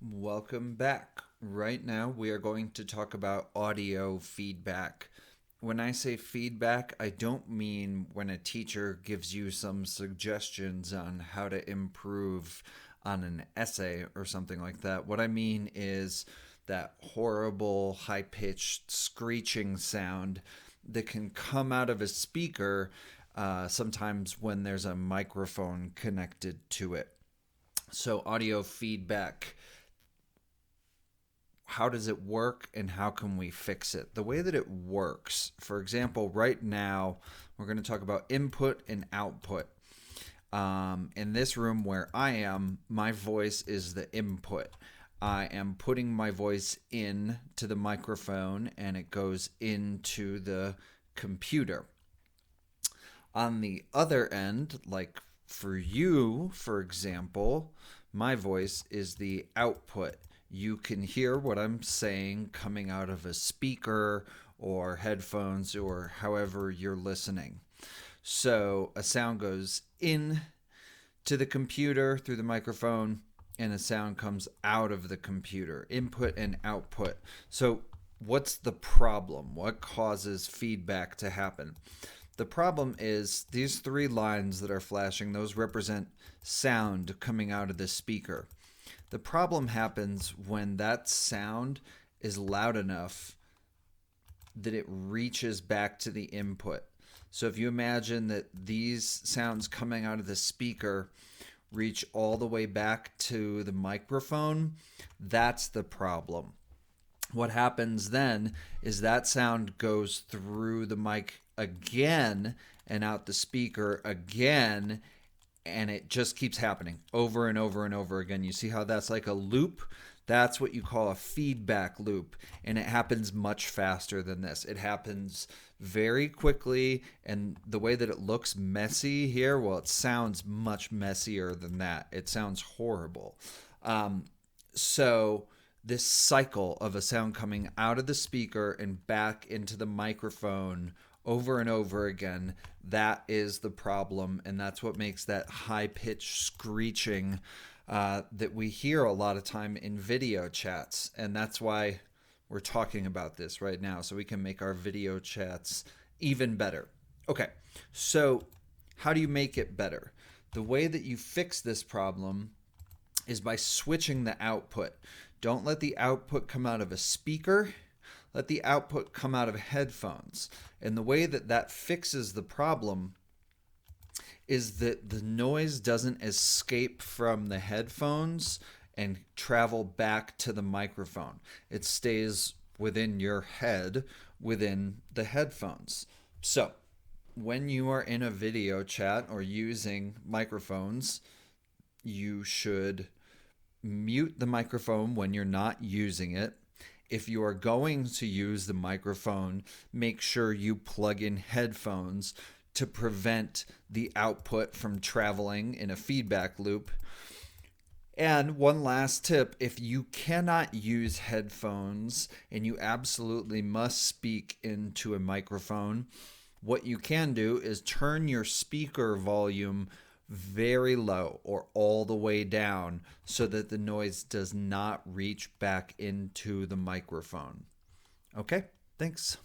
Welcome back. Right now, we are going to talk about audio feedback. When I say feedback, I don't mean when a teacher gives you some suggestions on how to improve on an essay or something like that. What I mean is that horrible, high pitched screeching sound that can come out of a speaker sometimes when there's a microphone connected to it. So, audio feedback, how does it work and how can we fix it? The way that it works, for example, right now, we're going to talk about input and output. In this room where I am, my voice is the input. I am putting my voice in to the microphone and it goes into the computer. On the other end, like for you, for example, my voice is the output. You can hear what I'm saying coming out of a speaker or headphones or however you're listening. So a sound goes in to the computer through the microphone and a sound comes out of the computer, input and output. So what's the problem? What causes feedback to happen? The problem is these three lines that are flashing, those represent sound coming out of the speaker. The problem happens when that sound is loud enough that it reaches back to the input. So if you imagine that these sounds coming out of the speaker reach all the way back to the microphone, that's the problem. What happens then is that sound goes through the mic again and out the speaker again, and it just keeps happening over and over and over again. You see how that's like a loop? That's what you call a feedback loop, and it happens much faster than this. It happens very quickly, and the way that it looks messy here, well, it sounds much messier than that. It sounds horrible. So this cycle of a sound coming out of the speaker and back into the microphone over and over again, that is the problem, and that's what makes that high-pitched screeching that we hear a lot of time in video chats, and that's why we're talking about this right now, so we can make our video chats even better. Okay, so how do you make it better? The way that you fix this problem is by switching the output. Don't let the output come out of a speaker. Let the output come out of headphones. And the way that that fixes the problem is that the noise doesn't escape from the headphones and travel back to the microphone. It stays within your head, within the headphones. So, when you are in a video chat or using microphones, you should mute the microphone when you're not using it. If you are going to use the microphone, make sure you plug in headphones to prevent the output from traveling in a feedback loop. And one last tip, if you cannot use headphones and you absolutely must speak into a microphone, what you can do is turn your speaker volume very low or all the way down so that the noise does not reach back into the microphone. Okay, thanks.